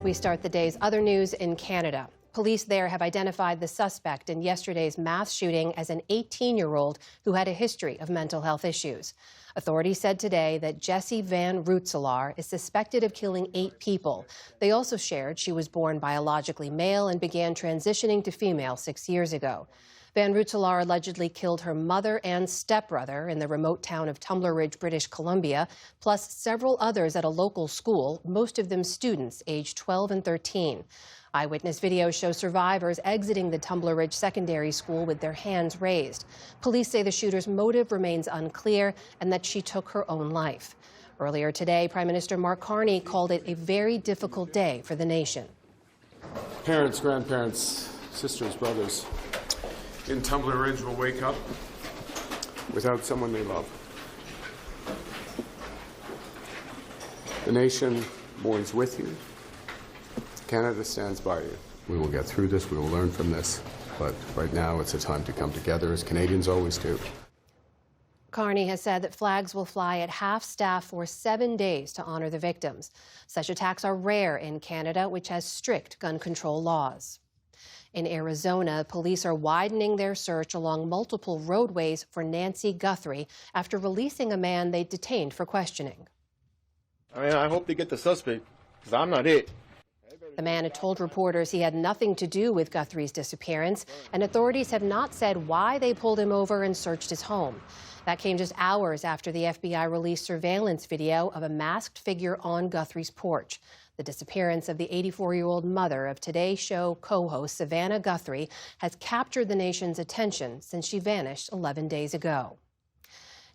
We start the day's other news in Canada. Police there have identified the suspect in yesterday's mass shooting as an 18-year-old who had a history of mental health issues. Authorities said today that Jessie Van Rootselaar is suspected of killing 8 people. They also shared she was born biologically male and began transitioning to female 6 years ago. Van Rootselaar allegedly killed her mother and stepbrother in the remote town of Tumbler Ridge, British Columbia, plus several others at a local school, most of them students aged 12 and 13. Eyewitness videos show survivors exiting the Tumbler Ridge Secondary School with their hands raised. Police say the shooter's motive remains unclear and that she took her own life. Earlier today, Prime Minister Mark Carney called it a very difficult day for the nation. Parents, grandparents, sisters, brothers in Tumbler Ridge will wake up without someone they love. The nation mourns with you. Canada stands by you. We will get through this. We will learn from this. But right now, it's a time to come together, as Canadians always do. Carney has said that flags will fly at half-staff for 7 days to honor the victims. Such attacks are rare in Canada, which has strict gun control laws. In Arizona, police are widening their search along multiple roadways for Nancy Guthrie after releasing a man they detained for questioning. I hope they get the suspect, because I'm not it. The man had told reporters he had nothing to do with Guthrie's disappearance, and authorities have not said why they pulled him over and searched his home. That came just hours after the FBI released surveillance video of a masked figure on Guthrie's porch. The disappearance of the 84-year-old mother of Today Show co-host Savannah Guthrie has captured the nation's attention since she vanished 11 days ago.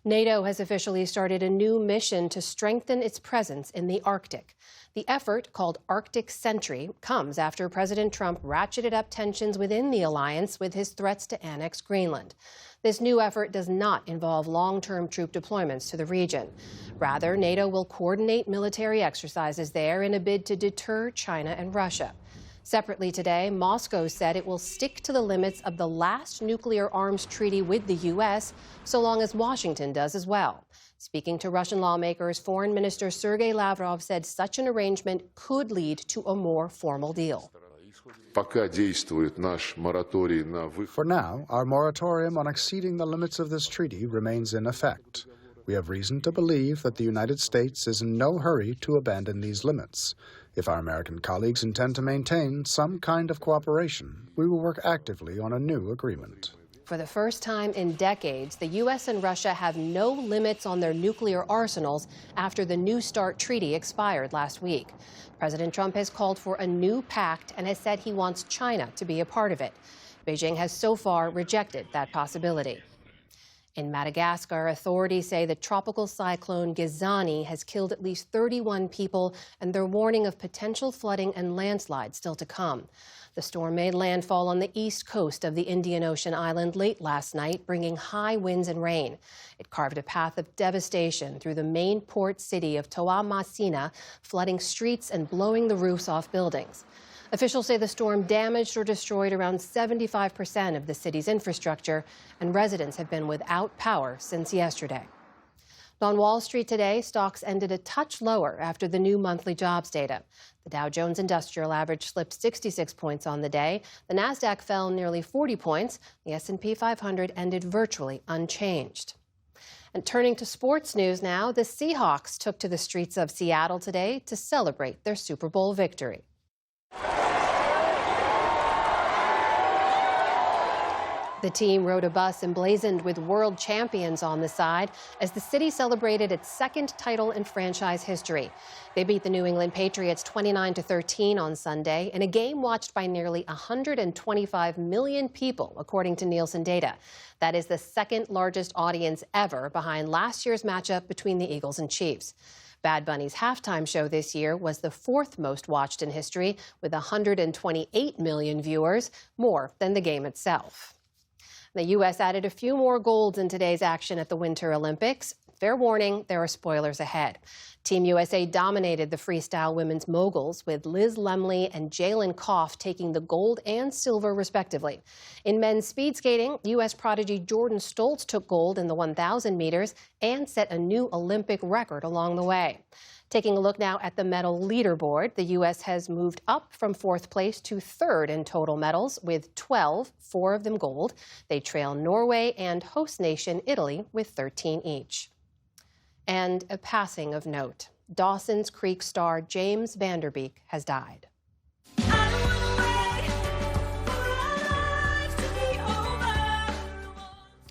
NATO has officially started a new mission to strengthen its presence in the Arctic. The effort, called Arctic Sentry, comes after President Trump ratcheted up tensions within the alliance with his threats to annex Greenland. This new effort does not involve long-term troop deployments to the region. Rather, NATO will coordinate military exercises there in a bid to deter China and Russia. Separately today, Moscow said it will stick to the limits of the last nuclear arms treaty with the U.S., so long as Washington does as well. Speaking to Russian lawmakers, Foreign Minister Sergei Lavrov said such an arrangement could lead to a more formal deal. For now, our moratorium on exceeding the limits of this treaty remains in effect. We have reason to believe that the United States is in no hurry to abandon these limits. If our American colleagues intend to maintain some kind of cooperation, we will work actively on a new agreement. For the first time in decades, the U.S. and Russia have no limits on their nuclear arsenals after the New START treaty expired last week. President Trump has called for a new pact and has said he wants China to be a part of it. Beijing has so far rejected that possibility. In Madagascar, authorities say the tropical cyclone Gizani has killed at least 31 people, and they're warning of potential flooding and landslides still to come. The storm made landfall on the east coast of the Indian Ocean island late last night, bringing high winds and rain. It carved a path of devastation through the main port city of Toamasina, flooding streets and blowing the roofs off buildings. Officials say the storm damaged or destroyed around 75% of the city's infrastructure, and residents have been without power since yesterday. On Wall Street today, stocks ended a touch lower after the new monthly jobs data. The Dow Jones Industrial Average slipped 66 points on the day. The Nasdaq fell nearly 40 points. The S&P 500 ended virtually unchanged. And turning to sports news now, the Seahawks took to the streets of Seattle today to celebrate their Super Bowl victory. The team rode a bus emblazoned with world champions on the side as the city celebrated its second title in franchise history. They beat the New England Patriots 29-13 on Sunday in a game watched by nearly 125 million people, according to Nielsen data. That is the second largest audience ever, behind last year's matchup between the Eagles and Chiefs. Bad Bunny's halftime show this year was the fourth most watched in history, with 128 million viewers, more than the game itself. The U.S. added a few more golds in today's action at the Winter Olympics. Fair warning, there are spoilers ahead. Team USA dominated the freestyle women's moguls, with Liz Lemley and Jalen Koff taking the gold and silver, respectively. In men's speed skating, U.S. prodigy Jordan Stoltz took gold in the 1,000 meters and set a new Olympic record along the way. Taking a look now at the medal leaderboard, the U.S. has moved up from fourth place to third in total medals with 12, 4 of them gold. They trail Norway and host nation Italy with 13 each. And a passing of note. Dawson's Creek star James Van Der Beek has died.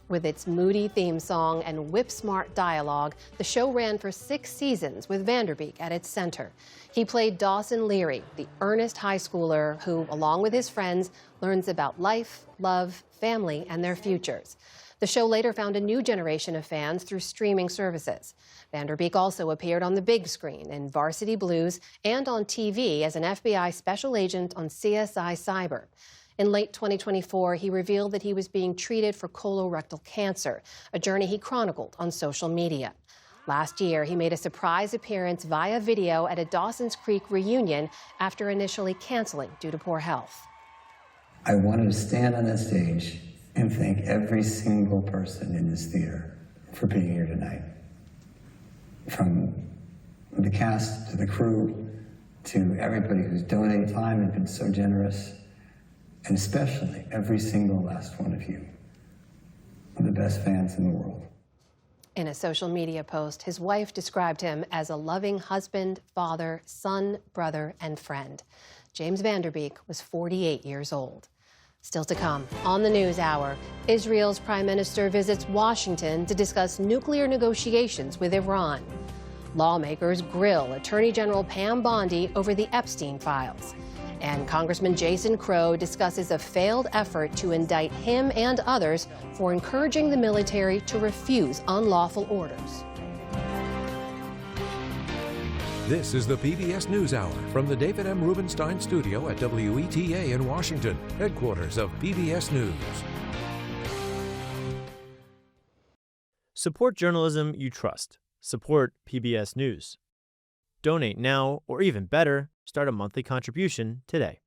With its moody theme song and whip-smart dialogue, the show ran for 6 seasons with Vanderbeek at its center. He played Dawson Leary, the earnest high schooler who, along with his friends, learns about life, love, family, and their futures. The show later found a new generation of fans through streaming services. Vanderbeek also appeared on the big screen in Varsity Blues and on TV as an FBI special agent on CSI Cyber. In late 2024, he revealed that he was being treated for colorectal cancer, a journey he chronicled on social media. Last year, he made a surprise appearance via video at a Dawson's Creek reunion after initially canceling due to poor health. I wanted to stand on that stage and thank every single person in this theater for being here tonight. From the cast to the crew to everybody who's donated time and been so generous. And especially every single last one of you are the best fans in the world. In a social media post, his wife described him as a loving husband, father, son, brother, and friend. James Van Der Beek was 48 years old. Still to come on the News Hour, Israel's Prime Minister visits Washington to discuss nuclear negotiations with Iran. Lawmakers grill Attorney General Pam Bondi over the Epstein files. And Congressman Jason Crow discusses a failed effort to indict him and others for encouraging the military to refuse unlawful orders. This is the PBS News Hour from the David M. Rubenstein studio at WETA in Washington, headquarters of PBS News. Support journalism you trust. Support PBS News. Donate now, or even better, start a monthly contribution today.